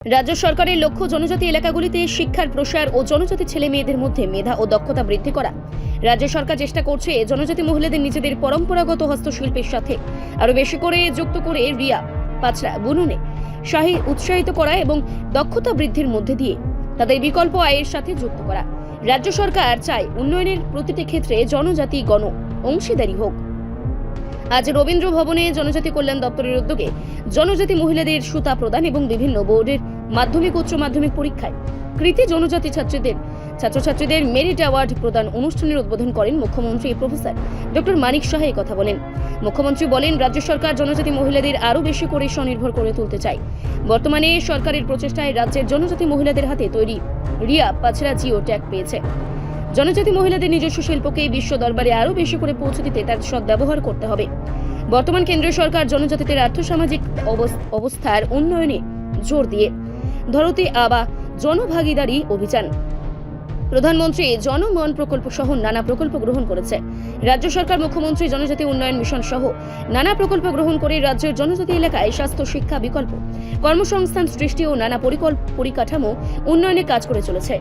রাজ্য সরকারের লক্ষ্য জনজাতি এলাকাগুলিতে শিক্ষার প্রসার ও জনজাতি ছেলে মেয়েদের মধ্যে মেধা ও দক্ষতা বৃদ্ধি করা। রাজ্য সরকার চেষ্টা করছে জনজাতি মহিলাদের নিজেদের পরম্পরাগত হস্তশিল্পের সাথে আরো বেশি করে যুক্ত করে রিয়া, পাচরা, বুনুনে উৎসাহিত করা এবং দক্ষতা বৃদ্ধির মধ্যে দিয়ে তাদের বিকল্প আয়ের সাথে যুক্ত করা। রাজ্য সরকার চায় উন্নয়নের প্রতিটি ক্ষেত্রে জনজাতি গণ অংশীদারি হোক। আজ রবীন্দ্র ভবনে জনজাতি কল্যাণ দপ্তরের উদ্যোগে জনজাতি মহিলাদের সুতা প্রদান এবং বিভিন্ন বোর্ডের মাধ্যমিক উচ্চ মাধ্যমিক পরীক্ষায় কৃতি জনজাতি ছাত্রছাত্রীদের মেরিট অ্যাওয়ার্ড প্রদান অনুষ্ঠানের উদ্বোধন করেন মুখ্যমন্ত্রী প্রফেসর ডক্টর মানিক শাহ। এই কথা বলেন মুখ্যমন্ত্রী, বলেন রাজ্য সরকার জনজাতি মহিলাদের আরো বেশি করে স্বনির্ভর করে তুলতে চায়। বর্তমানে সরকারের প্রচেষ্টায় রাজ্যের জনজাতি মহিলাদের হাতে তৈরি রিয়া, পাচরা জিও ট্যাগ পেয়েছে। জনজাতি মহিলাদের নিজস্ব শিল্পকে বিশ্ব দরবারে আরো বেশি করে পৌঁছে দিতে তার সদ্ব্যবহার করতে হবে। বর্তমান কেন্দ্রীয় সরকার জনজাতিদের আর্থসামাজিক অবস্থার উন্নয়নে জোর দিয়ে ধরতে আবা জনভাগিদারি অভিযান, প্রধানমন্ত্রী জনমন প্রকল্প সহ নানা প্রকল্প গ্রহণ করেছে। রাজ্য সরকার মুখ্যমন্ত্রী জনজাতি উন্নয়ন মিশন সহ নানা প্রকল্প গ্রহণ করে রাজ্যের জনজাতি এলাকায় স্বাস্থ্য, শিক্ষা, বিকল্প কর্মসংস্থান সৃষ্টি ও নানা পরিকাঠামো উন্নয়নে কাজ করে চলেছে।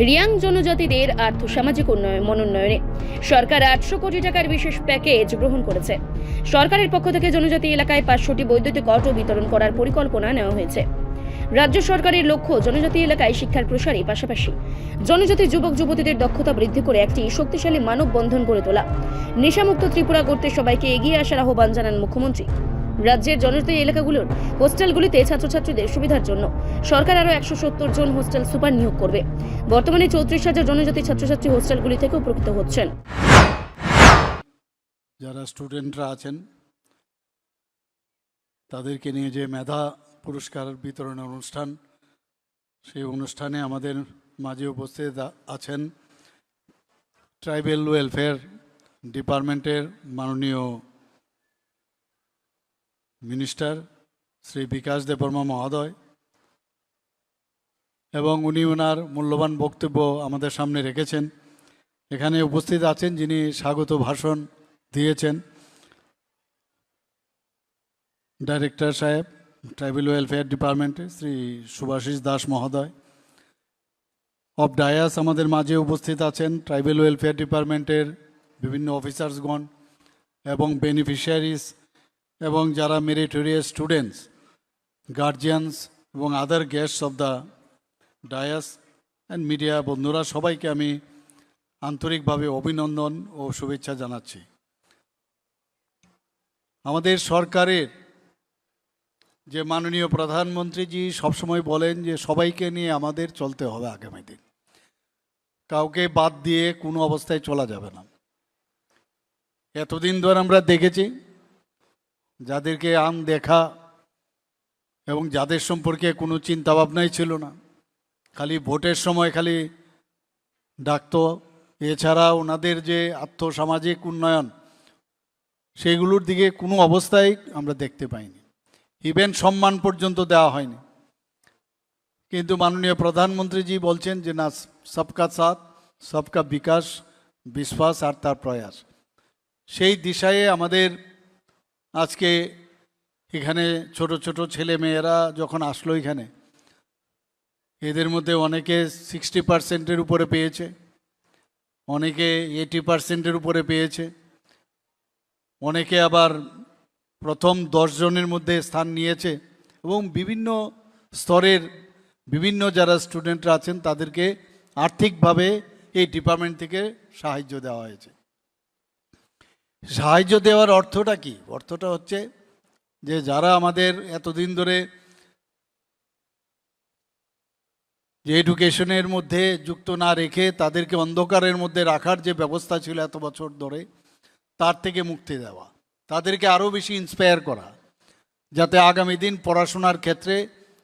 রিয়াং জনজাতিদের আর্থসামাজিক মনোন্নয়নে সরকার 800 কোটি টাকার বিশেষ প্যাকেজ গ্রহণ করেছে। সরকারের পক্ষ থেকে জনজাতি এলাকায় 500টি বৈদ্যুতিক অটো বিতরণ করার পরিকল্পনা নেওয়া হয়েছে। রাজ্য সরকারের লক্ষ্য জনজাতি এলাকায় শিক্ষার প্রসারের পাশাপাশি জনজাতি যুবক যুবতীদের দক্ষতা বৃদ্ধি করে একটি শক্তিশালী মানব বন্ধন গড়ে তোলা। নেশামুক্ত ত্রিপুরা করতে সবাইকে এগিয়ে আসার আহ্বান জানান মুখ্যমন্ত্রী। রাজ্যের জনজাতি এলাকাগুলোর হোস্টেলগুলিতে ছাত্রছাত্রীদের সুবিধার জন্য সরকার আরো 170 জন হোস্টেল সুপার নিয়োগ করবে। বর্তমানে 34,000 জনজাতি ছাত্রছাত্রী হোস্টেলগুলি থেকে উপকৃত হচ্ছেন। যারা স্টুডেন্টরা আছেন তাদেরকে নিয়ে যে মেধা পুরস্কার বিতরণ অনুষ্ঠান, সেই অনুষ্ঠানে আমাদের মাঝে উপস্থিত আছেন ট্রাইবেল ওয়েলফেয়ার ডিপার্টমেন্টের মাননীয় মিনিস্টার শ্রী বিকাশ দেববর্মা মহোদয়, এবং উনি ওনার মূল্যবান বক্তব্য আমাদের সামনে রেখেছেন। এখানে উপস্থিত আছেন যিনি স্বাগত ভাষণ দিয়েছেন ডাইরেক্টর সাহেব ট্রাইবেল ওয়েলফেয়ার ডিপার্টমেন্টে শ্রী সুভাষিস দাস মহোদয়। অফ ডায়াস আমাদের মাঝে উপস্থিত আছেন ট্রাইবেল ওয়েলফেয়ার ডিপার্টমেন্টের বিভিন্ন অফিসার্সগণ এবং বেনিফিশিয়ারিজ এবং যারা মেরিটোরিয়াস স্টুডেন্টস, গার্জিয়ানস এবং other guests of the dais and media বন্ধুরা, সবাইকে আমি আন্তরিকভাবে অভিনন্দন ও শুভেচ্ছা জানাচ্ছি। আমাদের সরকারের যে মাননীয় প্রধানমন্ত্রীজি সবসময় বলেন যে সবাইকে নিয়ে আমাদের চলতে হবে আগামী দিন, কাউকে বাদ দিয়ে কোনো অবস্থায় চলা যাবে না। এতদিন ধরে আমরা দেখেছি যাদেরকে দেখা এবং যাদের সম্পর্কে কোনো চিন্তাভাবনাই ছিল না, খালি ভোটের সময় খালি ডাকতো, এছাড়া ওনাদের যে আর্থসামাজিক উন্নয়ন সেইগুলোর দিকে কোনো অবস্থায় আমরা দেখতে পাইনি, ইভেন সম্মান পর্যন্ত দেওয়া হয়নি। কিন্তু মাননীয় প্রধানমন্ত্রীজি বলছেন যে না, সবকা সাথ সবকা বিকাশ, বিশ্বাস আর তার প্রয়াস, সেই দিশায় আমাদের আজকে এখানে ছোট ছোট ছেলে মেয়েরা যখন আসলো এখানে, এদের মধ্যে অনেকে 60% উপরে পেয়েছে, অনেকে 80% উপরে পেয়েছে, অনেকে আবার প্রথম 10 জনের মধ্যে স্থান নিয়েছে, এবং বিভিন্ন স্তরের বিভিন্ন যারা স্টুডেন্টরা আছেন তাদেরকে আর্থিকভাবে এই ডিপার্টমেন্ট থেকে সাহায্য দেওয়া হয়েছে। সাহায্য দেওয়ার অর্থটা কি? অর্থটা হচ্ছে যে যারা আমাদের এতদিন ধরে যে এডুকেশনের মধ্যে যুক্ত না রেখে তাদেরকে অন্ধকারের মধ্যে রাখার যে ব্যবস্থা ছিল এত বছর ধরে, তার থেকে মুক্তি দেওয়া, তাদেরকে আরও বেশি ইন্সপায়ার করা, যাতে আগামী দিন পড়াশোনার ক্ষেত্রে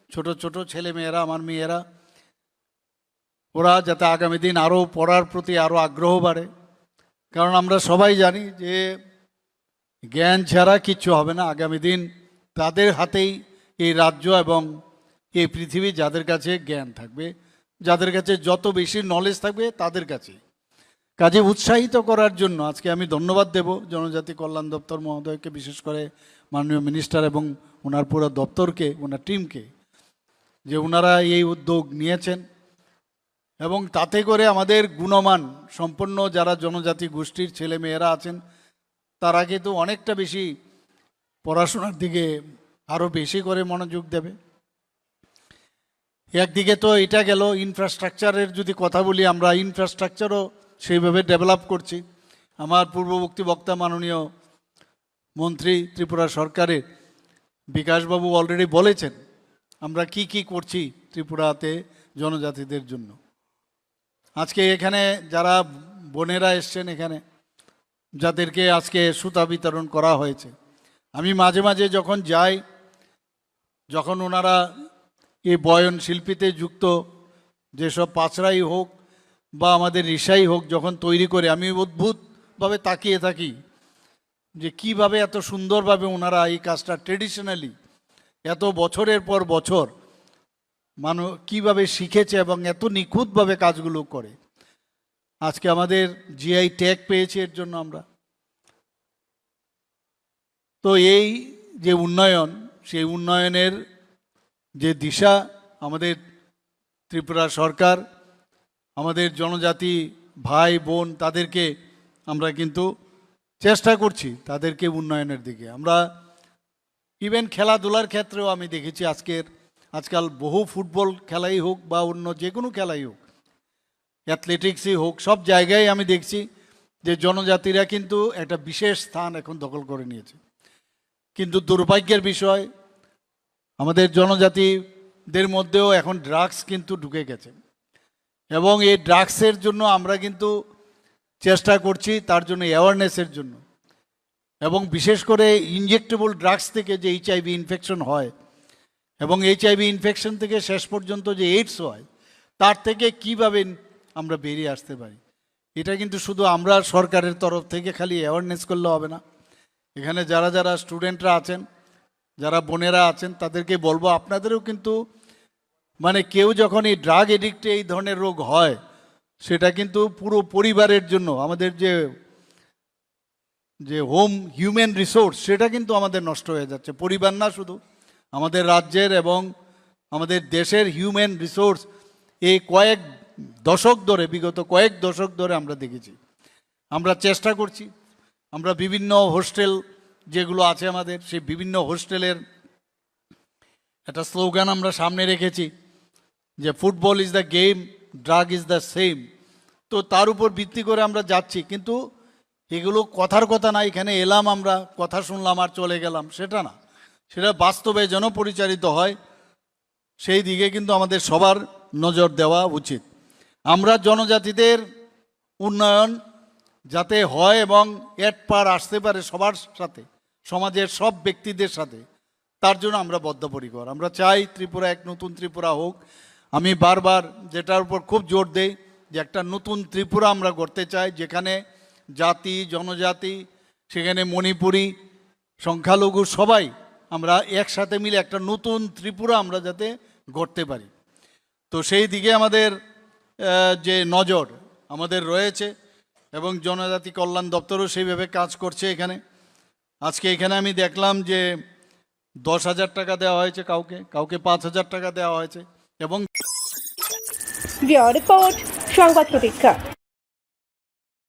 ছোট ছোট ছেলে মেয়েরা, আমার মেয়েরা, ওরা যাতে আগামী দিন আরও পড়ার প্রতি আরও আগ্রহ বাড়ে। কারণ আমরা সবাই জানি যে জ্ঞান ছাড়া কিচ্ছু হবে না। আগামী দিন তাদের হাতেই এই রাজ্য এবং এই পৃথিবী, যাদের কাছে জ্ঞান থাকবে, যাদের কাছে যত বেশি নলেজ থাকবে তাদের কাছে। কাজে উৎসাহিত করার জন্য আজকে আমি ধন্যবাদ দেব জনজাতি কল্যাণ দপ্তর মহোদয়কে, বিশেষ করে মাননীয় মিনিস্টার এবং ওনার পুরো দপ্তরকে, ওনার টিমকে, যে ওনারা এই উদ্যোগ নিয়েছেন এবং তাতে করে আমাদের গুণমান সম্পন্ন যারা জনজাতি গোষ্ঠীর ছেলে মেয়েরা আছেন তারা কিন্তু অনেকটা বেশি পড়াশোনার দিকে আরও বেশি করে মনোযোগ দেবে। একদিকে তো এটা গেল, ইনফ্রাস্ট্রাকচারের যদি কথা বলি, আমরা ইনফ্রাস্ট্রাকচারও সেইভাবে ডেভেলপ করছি। আমার পূর্ববর্তী বক্তা মাননীয় মন্ত্রী ত্রিপুরা সরকারের বিকাশবাবু অলরেডি বলেছেন আমরা কি কি করছি ত্রিপুরাতে জনজাতিদের জন্য। আজকে এখানে যারা বোনেরা এসছেন এখানে, যাদেরকে আজকে সুতা বিতরণ করা হয়েছে, আমি মাঝে মাঝে যখন যাই, যখন ওনারা এই বয়ন শিল্পীতে যুক্ত যেসব পাঁচরাই হোক বা আমাদের রিসাই হোক যখন তৈরি করে, আমি অদ্ভুতভাবে তাকিয়ে থাকি যে কিভাবে এত সুন্দরভাবে ওনারা এই কাজটা ট্রেডিশনালি এত বছরের পর বছর কিভাবে শিখেছে এবং এত নিখুঁতভাবে কাজগুলো করে। আজকে আমাদের জিআই ট্যাগ পেয়েছে এর জন্য আমরা। তো এই যে উন্নয়ন, সেই উন্নয়নের যে দিশা আমাদের ত্রিপুরা সরকার, আমাদের জনজাতি ভাই বোন তাদেরকে আমরা কিন্তু চেষ্টা করছি তাদেরকে উন্নয়নের দিকে। আমরা ইভেন খেলাধুলার ক্ষেত্রেও আমি দেখেছি আজকাল বহু ফুটবল খেলাই হোক বা অন্য যে কোনো খেলাই হোক, অ্যাথলেটিক্সই হোক, সব জায়গায় আমি দেখছি যে জনজাতিরা কিন্তু একটা বিশেষ স্থান এখন দখল করে নিয়েছে। কিন্তু দুর্ভাগ্যের বিষয়, আমাদের জনজাতিদের মধ্যেও এখন ড্রাগস কিন্তু ঢুকে গেছে এবং এই ড্রাগসের জন্য আমরা কিন্তু চেষ্টা করছি তার জন্য অ্যাওয়ারনেসের জন্য, এবং বিশেষ করে ইনজেক্টেবল ড্রাগস থেকে যে এইচআইভি ইনফেকশন হয় এবং এইচআইভি ইনফেকশন থেকে শেষ পর্যন্ত যে এইডস হয়, তার থেকে কিভাবে আমরা বেরিয়ে আসতে পারি। এটা কিন্তু শুধু আমরা সরকারের তরফ থেকে খালি অ্যাওয়ারনেস করলে হবে না। এখানে যারা যারা স্টুডেন্টরা আছেন, যারা বোনেরা আছেন, তাদেরকে বলবো আপনাদেরও কিন্তু কেউ যখন এই ড্রাগ এডিক্টে এই ধরনের রোগ হয়, সেটা কিন্তু পুরো পরিবারের জন্য আমাদের যে হোম হিউম্যান রিসোর্স, সেটা কিন্তু আমাদের নষ্ট হয়ে যাচ্ছে। পরিবার না, শুধু আমাদের রাজ্যের এবং আমাদের দেশের হিউম্যান রিসোর্স এই বিগত কয়েক দশক ধরে আমরা দেখেছি। আমরা চেষ্টা করছি, আমরা বিভিন্ন হোস্টেল যেগুলো আছে আমাদের, সেই বিভিন্ন হোস্টেলের একটা স্লোগান আমরা সামনে রেখেছি যে football is the game, drug is the same. তো তার উপর ভিত্তি করে আমরা যাচ্ছি, কিন্তু এগুলো কথার কথা না, এখানে এলাম আমরা কথা শুনলাম আর চলে গেলাম, সেটা না, সেটা বাস্তবে যেন পরিচালিত হয় সেই দিকে কিন্তু আমাদের সবার নজর দেওয়া উচিত। আমরা জনজাতিদের উন্নয়ন যাতে হয় এবং এট পার আসতে পারে সবার সাথে, সমাজের সব ব্যক্তিদের সাথে, তার জন্য আমরা বদ্ধপরিকর। আমরা চাই ত্রিপুরা এক নতুন ত্রিপুরা হোক। আমি বারবার যেটার উপর খুব জোর দেই যে একটা নতুন ত্রিপুরা আমরা গড়তে চাই, যেখানে জাতি জনজাতি, সেখানে মণিপুরি, সংখ্যালঘু সবাই আমরা একসাথে মিলে একটা নতুন ত্রিপুরা আমরা যাতে গড়তে পারি। তো সেই দিকে আমাদের যে নজর আমাদের রয়েছে এবং জনজাতি কল্যাণ দপ্তরও সেইভাবে কাজ করছে। আজকে এখানে আমি দেখলাম যে 10,000 টাকা দেওয়া হয়েছে, কাউকে 5,000 টাকা দেওয়া হয়েছে এবং রিপোর্ট সংবাদ প্রতীক্ষা।